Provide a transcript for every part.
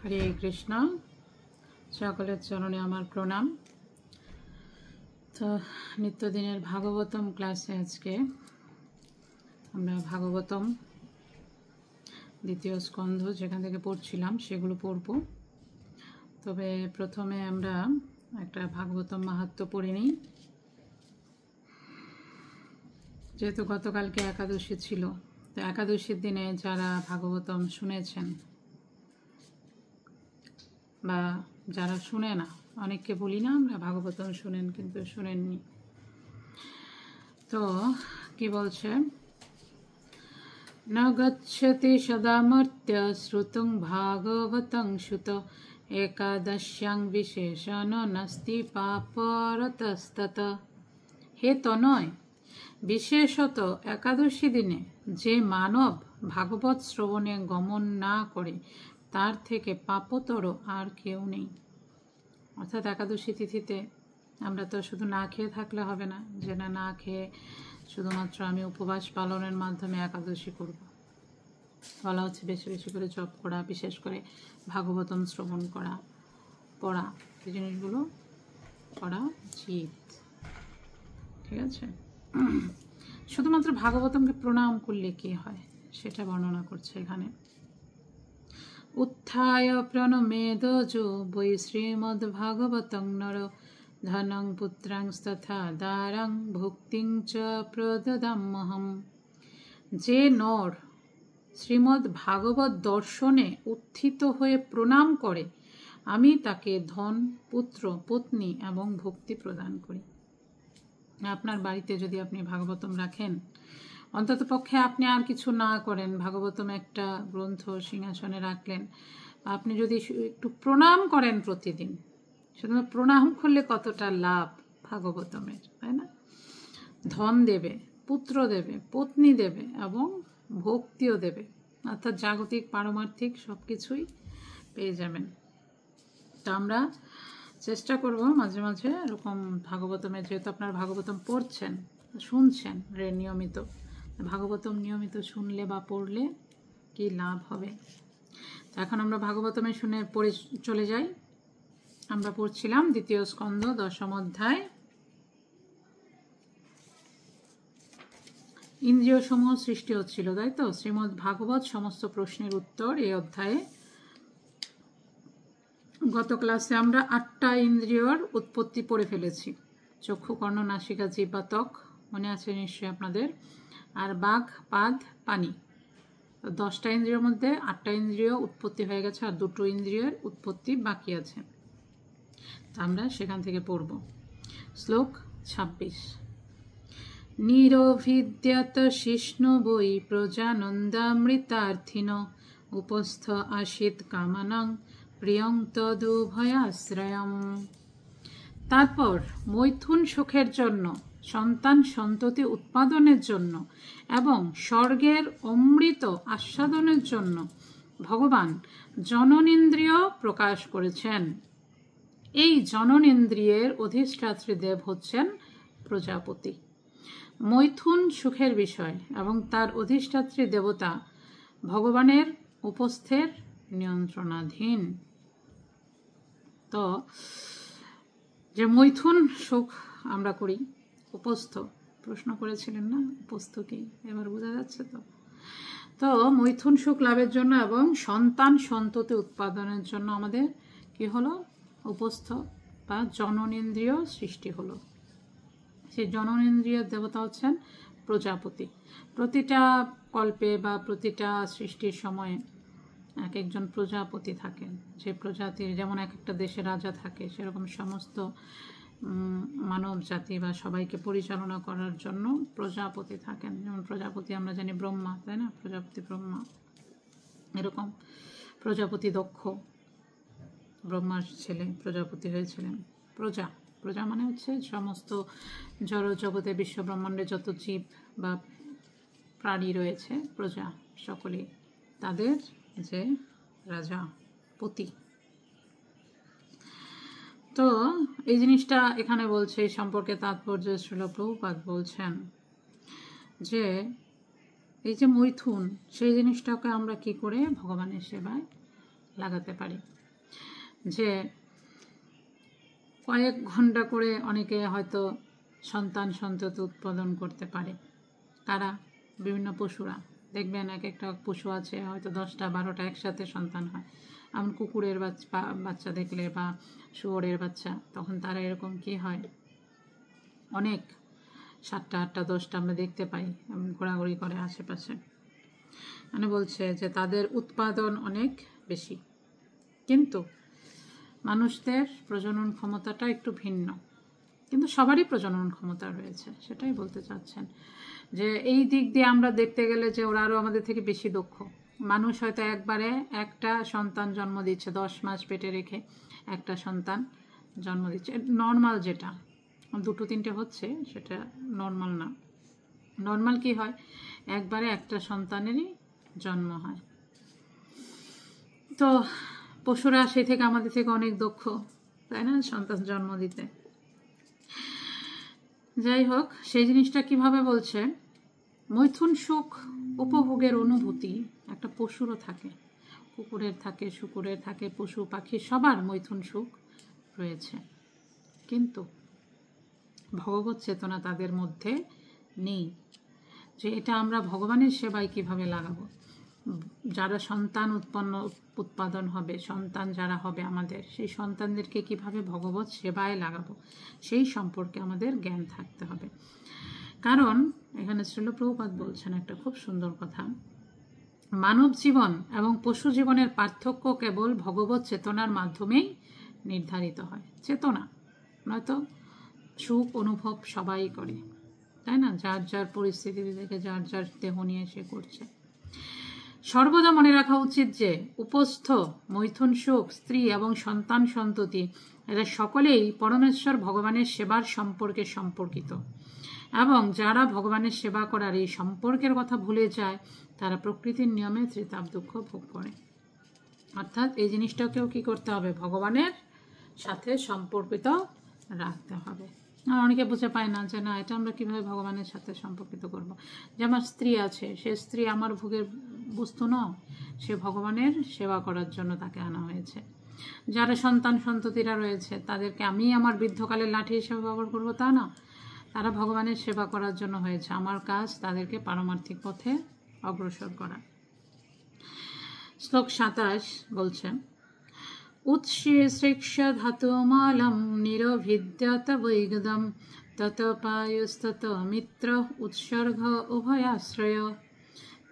হরে কৃষ্ণ। সকলের চরণে আমার প্রণাম। তো নিত্যদিনের ভাগবতম ক্লাসে আজকে আমরা ভাগবতম দ্বিতীয় স্কন্ধ যেখান থেকে পড়ছিলাম সেগুলো পড়ব। তবে প্রথমে আমরা একটা ভাগবতম মাহাত্ম্য পড়ে নিই। যেহেতু গতকালকে একাদশী ছিল, তো একাদশীর দিনে যারা ভাগবতম শুনেছেন বা যারা শুনে না, অনেককে বলি না আমরা ভাগবতম শুনেন কিন্তু শুনেননি, তো কি বলছে, ন গচ্ছতি সদামর্ত্য শ্রুতুং ভাগবতং সুত একাদশ্যাং বিশেষণ নাস্তি পাপরতস্তত। হে তনয়, বিশেষত একাদশী দিনে যে মানব ভাগবত শ্রবণে গমন না করে তার থেকে পাপতর আর কেউ নেই। অর্থাৎ একাদশী তিথিতে আমরা তো শুধু না খেয়ে থাকলে হবে না, যে না খেয়ে শুধুমাত্র আমি উপবাস পালনের মাধ্যমে একাদশী করব। বলা হচ্ছে বেশি বেশি করে জপ করা, বিশেষ করে ভাগবতম শ্রবণ করা, পড়া, এই জিনিসগুলো করা উচিত। ঠিক আছে, শুধুমাত্র ভাগবতমকে প্রণাম করলে কি হয় সেটা বর্ণনা করছে এখানে। উত্থায় প্রণমেদজো বৈ শ্রীমদ্ ভাগবতং নর ধনং পুত্রাংস্তথা দারাং ভুক্তিং চ প্রদদাম্যহম। যে নর শ্রীমদ্ ভাগবত দর্শনে উত্থিত হয়ে প্রণাম করে, আমি তাকে ধন, পুত্র, পত্নী এবং ভক্তি প্রদান করি। আপনার বাড়িতে যদি আপনি ভাগবতম রাখেন, অন্তত পক্ষে আপনি আর কিছু না করেন, ভাগবতম একটা গ্রন্থ সিংহাসনে রাখলেন, আপনি যদি একটু প্রণাম করেন প্রতিদিন, শুধু প্রণাম করলে কতটা লাভ ভাগবতমের, তাই না? ধন দেবে, পুত্র দেবে, পত্নী দেবে এবং ভক্তিও দেবে, অর্থাৎ জাগতিক পারমার্থিক সব কিছুই পেয়ে যাবেন। তো আমরা চেষ্টা করব মাঝে মাঝে এরকম ভাগবতমের, যেহেতু আপনার ভাগবতম পড়ছেন, শুনছেন নিয়মিত, ভাগবতম নিয়মিত শুনলে বা পড়লে কি লাভ হবে। এখন আমরা ভাগবতমে শুনে পড়ে চলে যাই। আমরা পড়ছিলাম দ্বিতীয় স্কন্ধ 10ম অধ্যায়, ইন্দ্রিয় সমূহ সৃষ্টি হচ্ছিল, তাই তো? শ্রীমদ্ ভাগবত সমস্ত প্রশ্নের উত্তর এই অধ্যায়ে। গত ক্লাসে আমরা 8টা ইন্দ্রিয়র উৎপত্তি পড়ে ফেলেছি। চক্ষু, কর্ণ, নাসিকা, জিহ্বা, ত্বক, মনে আছে নিশ্চয়ই আপনাদের, আর বাঘ, পাদ, পানি। 10টা ইন্দ্রিয়ের মধ্যে 8টা ইন্দ্রিয় উৎপত্তি হয়ে গেছে, আর 2টো ইন্দ্রিয়ের উৎপত্তি বাকি আছে। আমরা সেখান থেকে পড়ব। শ্লোক 26। নিরভিদ্যত শিষ্ণু বৈ প্রজানন্দামৃতার্থিন উপস্থ আশিত কামানং প্রিয়ং তদুভয়াশ্রয়ম। তারপর মৈথুন সুখের জন্য, সন্তান সন্ততি উৎপাদনের জন্য এবং স্বর্গের অমৃত আস্বাদনের জন্য ভগবান জননেন্দ্রিয় প্রকাশ করেছেন। এই জননেন্দ্রিয়ের অধিষ্ঠাত্রী দেব হচ্ছেন প্রজাপতি। মৈথুন সুখের বিষয় এবং তার অধিষ্ঠাত্রী দেবতা ভগবানের উপস্থের নিয়ন্ত্রণাধীন। তো যে মৈথুন সুখ আমরা করি, উপস্থ প্রশ্ন করেছিলেন না, উপস্থ কি এবার বোঝা যাচ্ছে? তো মৈথুন সুখ লাভের জন্য এবং সন্তান সন্ততি উৎপাদনের জন্য আমাদের কি হলো? উপস্থ বা জননেন্দ্রিয় সৃষ্টি হলো। সেই জননেন্দ্রিয় দেবতা হচ্ছেন প্রজাপতি। প্রতিটা কল্পে বা প্রতিটা সৃষ্টির সময়ে এক একজন প্রজাপতি থাকেন। যে প্রজাতির, যেমন এক একটা দেশে রাজা থাকে, সেরকম সমস্ত মানব জাতি বা সবাইকে পরিচালনা করার জন্য প্রজাপতি থাকেন। যেমন প্রজাপতি আমরা জানি ব্রহ্মা, তাই না? প্রজাপতি ব্রহ্মা, এরকম প্রজাপতি দক্ষ, ব্রহ্মার ছেলে প্রজাপতি হয়েছিলেন। প্রজা মানে হচ্ছে সমস্ত জড় জগতে, বিশ্ব ব্রহ্মাণ্ডে যত জীব বা প্রাণী রয়েছে, প্রজা সকলেই তাদের যে রাজা, পতি। তো এই জিনিসটা এখানে বলছে, এই সম্পর্কে তাৎপর্য শ্রীল প্রভুপাদ বলছেন যে এই যে মৈথুন, সেই জিনিসটাকে আমরা কি করে ভগবানের সেবায় লাগাতে পারি। যে কয়েক ঘন্টা করে অনেকে হয়তো সন্ততি উৎপাদন করতে পারে। কারা? বিভিন্ন পশুরা। দেখবেন এক একটা পশু আছে হয়তো 10টা 12টা একসাথে সন্তান হয়। এমন কুকুরের বাচ্চা দেখলে বা শুয়োরের বাচ্চা, তখন তারা এরকম কি হয়, অনেক 7টা 8টা 10টা আমরা দেখতে পাই, ঘোরাঘুরি করে আশেপাশে। মানে বলছে যে তাদের উৎপাদন অনেক বেশি। কিন্তু মানুষদের প্রজনন ক্ষমতাটা একটু ভিন্ন, কিন্তু সবারই প্রজনন ক্ষমতা রয়েছে, সেটাই বলতে চাচ্ছেন। যে এই দিক দিয়ে আমরা দেখতে গেলে যে ওরা আরও আমাদের থেকে বেশি দক্ষ। মানুষ হয়তো একবারে একটা সন্তান জন্ম দিচ্ছে, 10 মাস পেটে রেখে একটা সন্তান জন্ম দিচ্ছে, নর্মাল যেটা 2টো 3টে হচ্ছে সেটা নর্মাল না। নর্মাল কি হয়, একবারে একটা সন্তানেরই জন্ম হয়। তো পশুরা সেই থেকে আমাদের থেকে অনেক দক্ষ, তাই না, সন্তান জন্ম দিতে। যাই হোক, সেই জিনিসটা কিভাবে বলছে, মৈথুন সুখ উপভোগের অনুভূতি একটা পশুরও থাকে, কুকুরের থাকে, শুকুরের থাকে, পশু পাখি সবার মৈথুন সুখ রয়েছে। কিন্তু ভগবত চেতনা তাদের মধ্যে নেই। যে এটা আমরা ভগবানের সেবায় কিভাবে লাগাবো, যারা সন্তান উৎপাদন হবে, সন্তান যারা হবে আমাদের, সেই সন্তানদেরকে কিভাবে ভগবত সেবায় লাগাবো, সেই সম্পর্কে আমাদের জ্ঞান থাকতে হবে। কারণ এখানে শ্রীল প্রভুপাদ বলছেন একটা খুব সুন্দর কথা, মানব জীবন এবং পশু জীবনের পার্থক্য কেবল ভগবত চেতনার মাধ্যমেই নির্ধারিত হয়। চেতনা নয়তো সুখ অনুভব সবাই করে, তাই না, যার যার পরিস্থিতি থেকে যার যার দেহ নিয়ে সে করছে। সর্বদা মনে রাখা উচিত যে উপস্থ মৈথুন সুখ, স্ত্রী এবং সন্তান সন্ততি এরা সকলেই পরমেশ্বর ভগবানের সেবার সম্পর্কে সম্পর্কিত, এবং যারা ভগবানের সেবা করার এই সম্পর্কের কথা ভুলে যায় তারা প্রকৃতির নিয়মে ত্রিতাপ দুঃখ ভোগ করে। অর্থাৎ এই জিনিসটাকেও কি করতে হবে, ভগবানের সাথে সম্পর্কিত রাখতে হবে। আর অনেকে বুঝে পায় না যে না, এটা আমরা কিভাবে ভগবানের সাথে সম্পর্কিত করব। যে আমার স্ত্রী আছে, সে স্ত্রী আমার ভোগের বস্তু নয়, সে ভগবানের সেবা করার জন্য তাকে আনা হয়েছে। যারা সন্তান সন্ততিরা রয়েছে তাদেরকে আমি আমার বৃদ্ধকালের লাঠি হিসেবে ব্যবহার করবো তা না, তারা ভগবানের সেবা করার জন্য হয়েছে। আমার কাজ তাদেরকে পারমার্থিক পথে অগ্রসর করা। শ্লোক 27 বলছে, উৎসৃক্ষ ধাতুমালম নিরভিদ্যত বৈগদম ততপায়ুস্তত মিত্র উৎসর্গ উভয়াশ্রয়।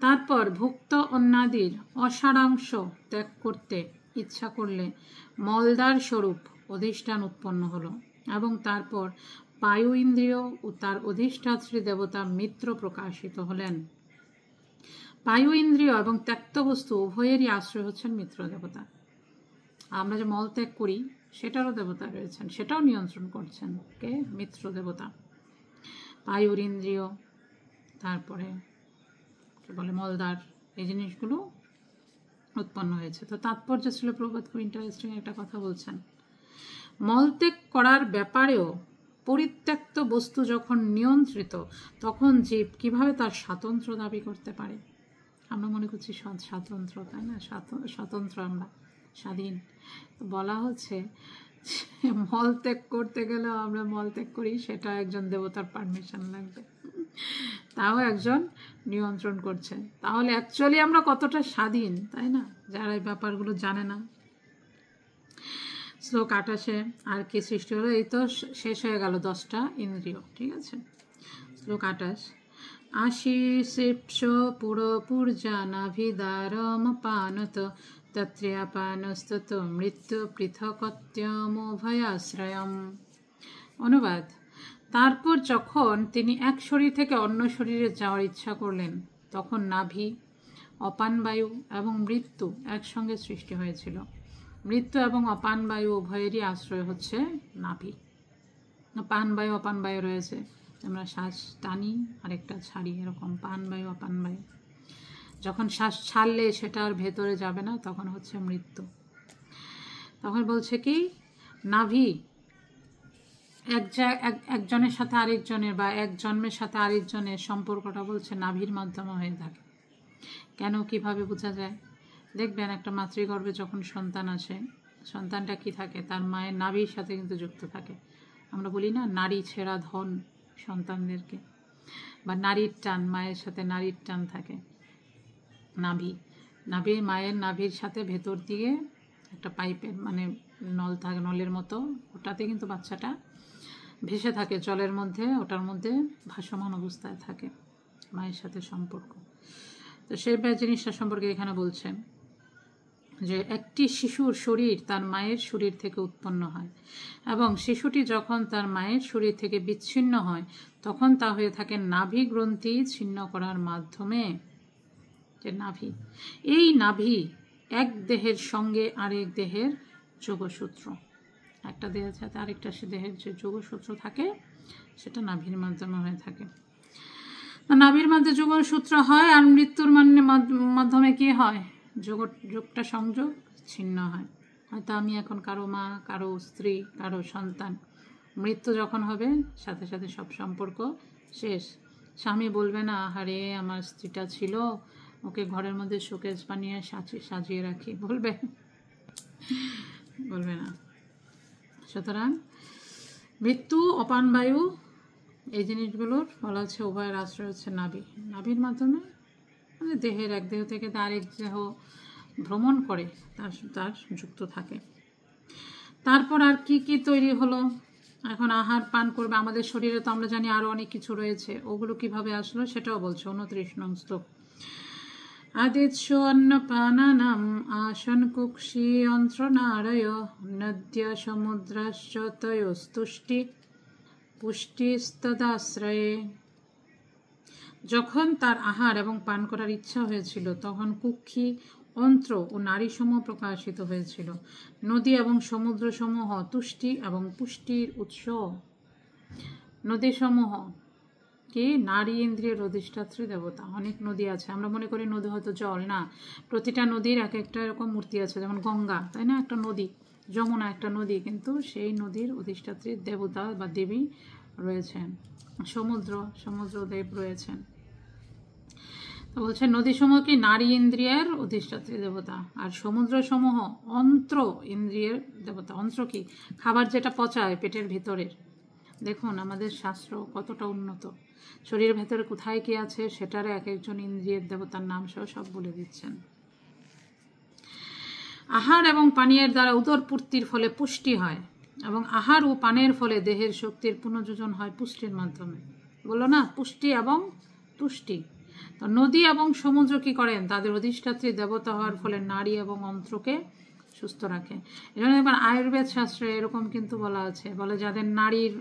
তারপর ভুক্ত অন্নাদির অসারাংশ ত্যাগ করতে ইচ্ছা করলে মলদার স্বরূপ অধিষ্ঠান উৎপন্ন হলো, এবং তারপর পায়ু ইন্দ্রিয় ও তার অধিষ্ঠাত্রী দেবতা মিত্র প্রকাশিত হলেন। পায়ু ইন্দ্রিয় এবং ত্যক্ত বস্তু উভয়েরই আশ্রয় হচ্ছেন মিত্র দেবতা। আমরা যে মল ত্যাগ করি সেটারও দেবতা রয়েছেন, সেটাও নিয়ন্ত্রণ করছেন কে, মিত্র দেবতা। পায়ুর ইন্দ্রিয়, তারপরে কি বলে মলদার, এই জিনিসগুলো উৎপন্ন হয়েছে। তো তাৎপর্য ছিল, প্রভুপাদ খুব ইন্টারেস্টিং একটা কথা বলছেন, মলত্যাগ করার ব্যাপারেও পরিত্যক্ত বস্তু যখন নিয়ন্ত্রিত, তখন জীব কিভাবে তার স্বাতন্ত্র্য দাবি করতে পারে। আমরা মনে করছি স্বাতন্ত্র, তাই না, স্বতন্ত্র, আমরা স্বাধীন। বলা হচ্ছে মল ত্যাগ করতে গেলেও আমরা মল ত্যাগ করি, সেটা একজন দেবতার পারমিশন লাগবে, তাও একজন নিয়ন্ত্রণ করছেন। তাহলে অ্যাকচুয়ালি আমরা কতটা স্বাধীন, তাই না, যারা এই ব্যাপারগুলো জানে না। শ্লোক 28 আর কি সৃষ্টি হলো, এই তো শেষ হয়ে গেল 10টা ইন্দ্রিয়, ঠিক আছে। শ্লোক 28, আশিষিপ্স পুরপুর্জানাভিদারম পানত তত্র্যাপানস্তত মৃত্যু পৃথকত্যমোভয়াশ্রয়ম। অনুবাদ, তারপর যখন তিনি এক শরীর থেকে অন্য শরীরে যাওয়ার ইচ্ছা করলেন, তখন নাভি, অপানবায়ু এবং মৃত্যু একসঙ্গে সৃষ্টি হয়েছিল। মৃত্যু এবং অপানবায়ু উভয়েরই আশ্রয় হচ্ছে নাভি। পানবায়ু অপানবায়ু রয়েছে, আমরা শ্বাস টানি আরেকটা ছাড়ি, এরকম পানবায়ু অপানবায়ু। যখন শ্বাস ছাড়লে সেটা আর ভেতরে যাবে না, তখন হচ্ছে মৃত্যু। তখন বলছে কি, নাভি একজনের সাথে আরেকজনের বা এক জন্মের সাথে আরেকজনের সম্পর্কটা বলছে নাভির মাধ্যমে হয়ে থাকে। কেন, কিভাবে বোঝা যায়, দেখবেন একটা মাতৃগর্ভে যখন সন্তান আসে, সন্তানটা কি থাকে, তার মায়ের নাভির সাথে কিন্তু যুক্ত থাকে। আমরা বলি না নারী ছেঁড়া ধন সন্তানদেরকে, বা নারীর টান, মায়ের সাথে নারীর টান থাকে। মায়ের নাভির সাথে ভেতর দিয়ে একটা পাইপের মানে নল থাকে, নলের মতো, ওটাতে কিন্তু বাচ্চাটা ভেসে থাকে জলের মধ্যে, ওটার মধ্যে ভাসমান অবস্থায় থাকে মায়ের সাথে সম্পর্ক। তো সেই জিনিসটা সম্পর্কে এখানে বলছেন যে একটি শিশুর শরীর তার মায়ের শরীর থেকে উৎপন্ন হয়, এবং শিশুটি যখন তার মায়ের শরীর থেকে বিচ্ছিন্ন হয় তখন তা হয়ে থাকে নাভি গ্রন্থি ছিন্ন করার মাধ্যমে। যে নাভি, এই নাভি এক দেহের সঙ্গে আরেক দেহের যোগসূত্র। একটা দেহের সাথে আরেকটা দেহের যে যোগসূত্র থাকে সেটা নাভির মাধ্যমে হয়ে থাকে। নাভির মধ্যে যোগসূত্র হয়, আর মৃত্যুর মাধ্যমে কি হয়, যোগটা সংযোগ ছিন্ন হয়। হয়তো আমি এখন কারো মা, কারো স্ত্রী, কারো সন্তান, মৃত্যু যখন হবে সাথে সাথে সব সম্পর্ক শেষ। স্বামী বলবে না আহারে আমার স্ত্রীটা ছিল, ওকে ঘরের মধ্যে শোকেস বানিয়ে সাজিয়ে রাখি, বলবে না। সুতরাং মৃত্যু, অপান বায়ু, এই জিনিসগুলোর বলা হচ্ছে উভয়ের আশ্রয় হচ্ছে নাভি। নাভির মাধ্যমে মানে দেহের এক দেহ থেকে আরেক দেহ ভ্রমণ করে, তার যুক্ত থাকে। তারপর আর কি কি তৈরি হলো, এখন আহার পান করবে আমাদের শরীরে, তো আমরা জানি আরও অনেক কিছু রয়েছে, ওগুলো কিভাবে আসলো সেটাও বলছে 29 নং শ্লোক। আদিৎস অন্নপানানাম আসন কুক্ষি অন্ত্রনারয় নদ্য সমুদ্রাশ্চ তয়োস্তুষ্টি পুষ্টিস্তদাশ্রয়ে। যখন তার আহার এবং পান করার ইচ্ছা হয়েছিল তখন কুক্ষি, অন্ত্র ও নারীসমূহ প্রকাশিত হয়েছিল। নদী এবং সমুদ্রসমূহ তুষ্টি এবং পুষ্টির উৎস। নদীসমূহ কি, নারী ইন্দ্রিয়ের অধিষ্ঠাত্রী দেবতা। অনেক নদী আছে, আমরা মনে করি নদী হয়তো জল, না, প্রতিটা নদীর এক একটা এরকম মূর্তি আছে, যেমন গঙ্গা, তাই না, একটা নদী, যমুনা একটা নদী, কিন্তু সেই নদীর অধিষ্ঠাত্রী দেবতা বা দেবী রয়েছেন। সমুদ্রদেব রয়েছেন। তো বলছে নদীসমূহ কি নারী ইন্দ্রিয়ের অধিষ্ঠাত্রী দেবতা, আর সমুদ্রসমূহ অন্ত্র ইন্দ্রিয়ের দেবতা। অন্ত্র কি, খাবার যেটা পচায় পেটের ভিতরের। দেখুন আমাদের শাস্ত্র কতটা উন্নত, শরীরের ভেতরে কোথায় কি আছে সেটার এক একজন ইন্দ্রিয়ের দেবতার নাম সহ সব বলে দিচ্ছেন। আহার এবং পানীয়ের দ্বারা উদরপূর্তির ফলে পুষ্টি হয়, এবং আহার ও পানের ফলে দেহের শক্তির পুনর্যোজন হয় পুষ্টির মাধ্যমে। বললো না পুষ্টি এবং তুষ্টি। তো নদী এবং সমুদ্র কি করেন, তাদের অধিষ্ঠাত্রী দেবতা হওয়ার ফলে নারী এবং অন্ত্রকে সুস্থ রাখে। এজন্য এবার আয়ুর্বেদ শাস্ত্রে এরকম কিন্তু বলা আছে, বলে যাদের নারীর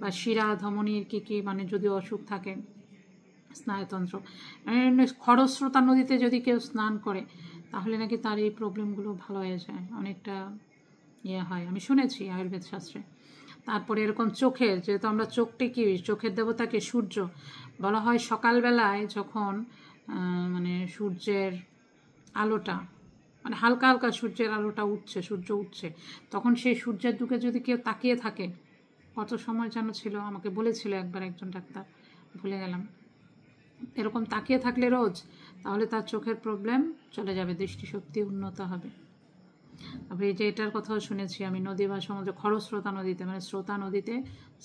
বা শিরা ধমনীর কি মানে যদি অসুখ থাকে, স্নায়ুতন্ত্র, খরস্রোতা নদীতে যদি কেউ স্নান করে তাহলে নাকি তার এই প্রবলেমগুলো ভালো হয়ে যায়, অনেকটা হয়, আমি শুনেছি আয়ুর্বেদ শাস্ত্রে। তারপরে এরকম চোখের, যেহেতু আমরা চোখটি কি, চোখের দেবতাকে সূর্য বলা হয়। সকালবেলায় যখন মানে সূর্যের আলোটা, মানে হালকা হালকা সূর্যের আলোটা উঠছে, সূর্য উঠছে, তখন সেই সূর্যের দিকে যদি কেউ তাকিয়ে থাকে, কত সময় যেন ছিল, আমাকে বলেছিল একবার একজন ডাক্তার, ভুলে গেলাম, এরকম তাকিয়ে থাকলে রোজ, তাহলে তার চোখের প্রবলেম চলে যাবে, দৃষ্টিশক্তি উন্নত হবে। তারপরে এই যে এটার কথাও শুনেছি আমি, নদী বা সমুদ্রে, খরস্রোতা নদীতে মানে স্রোতা নদীতে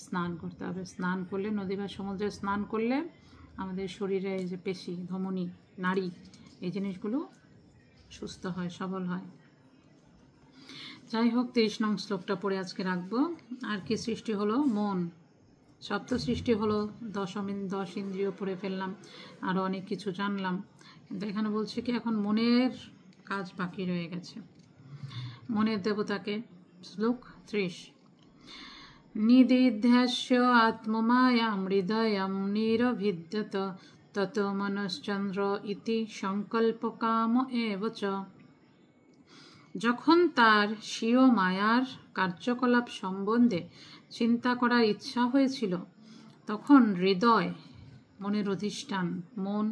স্নান করতে হবে। স্নান করলে, নদী বা সমুদ্রে স্নান করলে আমাদের শরীরে এই যে পেশি, ধমনী, নাড়ি, এই জিনিসগুলো সুস্থ হয়, সবল হয়। যাই হোক 30 নং শ্লোকটা পড়ে আজকে রাখবো। আর কি সৃষ্টি হলো, মন। সপ্ত সৃষ্টি হলো, 10 ইন্দ্রিয় পড়ে ফেললাম, আরও অনেক কিছু জানলাম, কিন্তু এখানে বলছে কি এখন মনের কাজ বাকি রয়ে গেছে। মনের দেবতাকে, শ্লোক 30। নিদিধ্যাস্য আত্মমায়াম হৃদয়ম নিরভিদ্যত তত মনশ্চন্দ্র ইতি সংকল্পকাম এবচ। যখন তার স্বীয় মায়ার কার্যকলাপ সম্বন্ধে চিন্তা করার ইচ্ছা হয়েছিল তখন হৃদয়, মনের অধিষ্ঠান, মন,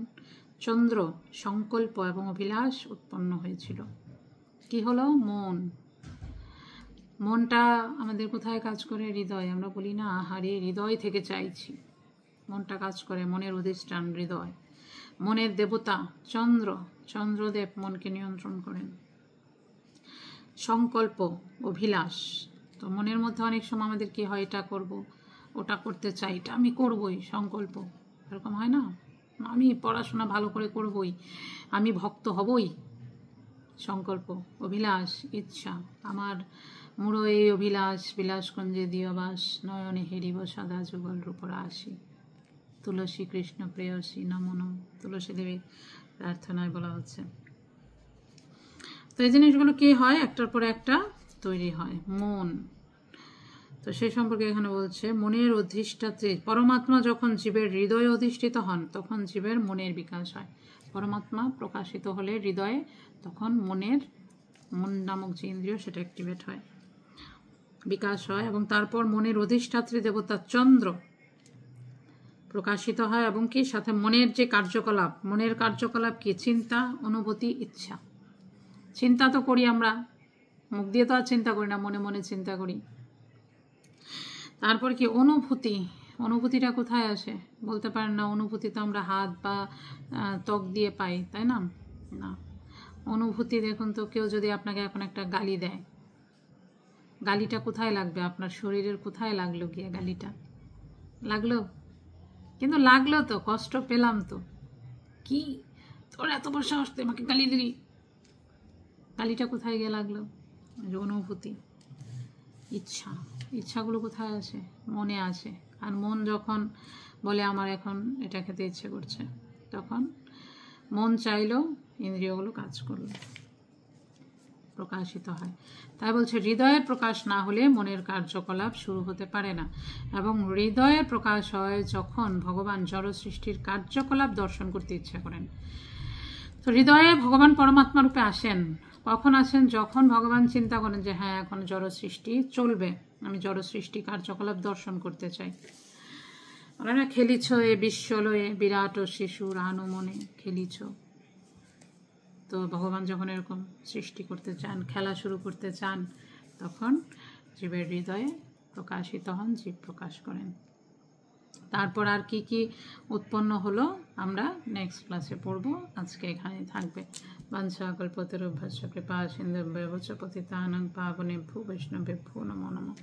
চন্দ্র, সংকল্প এবং অভিলাষ উৎপন্ন হয়েছিল। কি হলো, মনটা আমাদের কোথায় কাজ করে, হৃদয়। আমরা বলি না আহারে হৃদয় থেকে চাইছি, মনটা কাজ করে, মনের অধিষ্ঠান হৃদয়। মনের দেবতা চন্দ্র, চন্দ্রদেব মনকে নিয়ন্ত্রণ করেন। সংকল্প, অভিলাষ, তো মনের মধ্যে অনেক সময় আমাদের কি হয়, এটা করব, ওটা করতে চাই, এটা আমি করবই, সংকল্প এরকম হয় না, আমি পড়াশোনা ভালো করে করবই, আমি ভক্ত হবই, সংকল্প। অভিলাষ, ইচ্ছা, আমার মূঢ় এই অভিলাষ, বিলাসকুঞ্জে দিয়বাস, নয়নে হেরিব সদা যুগল রূপরা আসি। তুলসী কৃষ্ণ প্রেয়সী নমো নমঃ, তুলসী দেবীর প্রার্থনায় বলা হচ্ছে। তো এই জিনিসগুলো কি হয়, একটার পর একটা তৈরি হয়। মন, তো সেই সম্পর্কে এখানে বলছে মনের অধিষ্ঠাত্রী পরমাত্মা যখন জীবের হৃদয়ে অধিষ্ঠিত হন তখন জীবের মনের বিকাশ হয়। পরমাত্মা প্রকাশিত হলে হৃদয়ে, তখন মন নামক যে ইন্দ্রিয় সেটা অ্যাক্টিভেট হয়, বিকাশ হয়, এবং তারপর মনের অধিষ্ঠাত্রী দেবতা চন্দ্র প্রকাশিত হয়, এবং কি সাথে মনের যে কার্যকলাপ, মনের কার্যকলাপ কি, চিন্তা, অনুভূতি, ইচ্ছা। চিন্তা তো করি আমরা, মুখ দিয়ে তো আর চিন্তা করি না, মনে মনে চিন্তা করি। তারপর কি অনুভূতি, অনুভূতিটা কোথায় আসে বলতে পারেন না, অনুভূতি তো আমরা হাত বা ত্বক দিয়ে পাই, তাই না? না, অনুভূতি দেখুন তো, কেউ যদি আপনাকে এখন একটা গালি দেয়, গালিটা কোথায় লাগবে, আপনার শরীরের কোথায় লাগলো গিয়ে গালিটা, লাগলো? কিন্তু লাগলো তো, কষ্ট পেলাম তো, কি তোর এত বড় সাহস, তুই আমাকে গালি দিলি, গালিটা কোথায় গিয়ে লাগলো? অনুভূতি। ইচ্ছা, ইচ্ছাগুলো কোথায় আসে? মনে আসে। আর মন যখন বলে আমার এখন এটা খেতে ইচ্ছে করছে, তখন মন চাইলো, ইন্দ্রিয়গুলো কাজ করলো, প্রকাশিত হয়। তাই বলছে হৃদয়ের প্রকাশ না হলে মনের কার্যকলাপ শুরু হতে পারে না, এবং হৃদয়ের প্রকাশ হয় যখন ভগবান জড় সৃষ্টির কার্যকলাপ দর্শন করতে ইচ্ছা করেন। তো হৃদয়ে ভগবান পরমাত্মা রূপে আসেন, কখন আসেন? যখন ভগবান চিন্তা করেন যে হ্যাঁ এখন জড় সৃষ্টি চলবে, আমি জড় সৃষ্টি কার্যকলাপ দর্শন করতে চাই। ওরা খেলিছ এ বিশ্বলয়ে বিরাট ও শিশুর আনু মনে খেলিছ। তো ভগবান যখন এরকম সৃষ্টি করতে চান, খেলা শুরু করতে চান, তখন জীবের হৃদয়ে প্রকাশিত হন, জীব প্রকাশ করেন। তারপর আর কি কি উৎপন্ন হলো আমরা নেক্সট ক্লাসে পড়ব, আজকে এখানেই থাকবে। বাঞ্ছা কল্পতরুভ্যশ্চ কৃপা সিন্ধুভ্যেব চ পতিতানাং পাবনেভ্যো বৈষ্ণবেভ্যো নমো নমঃ।